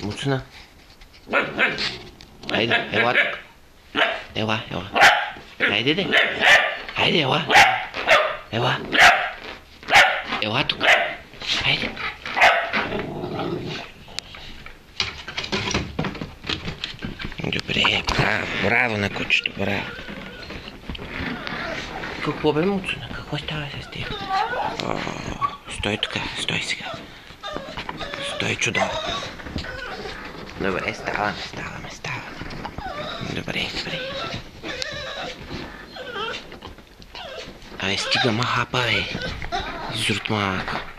Муцуна. Хайде, ела тук. Ела. Хайде, де. Хайде, ела. Ела тук. Хайде. Добре, браво на кучето, браво. Какво бе, Муцуна? Какво става с теб? Стой тук, стой сега. Стой чудо. Добре, ставаме. Добре. Ай, стига ма хапа, бе. Изрут малко.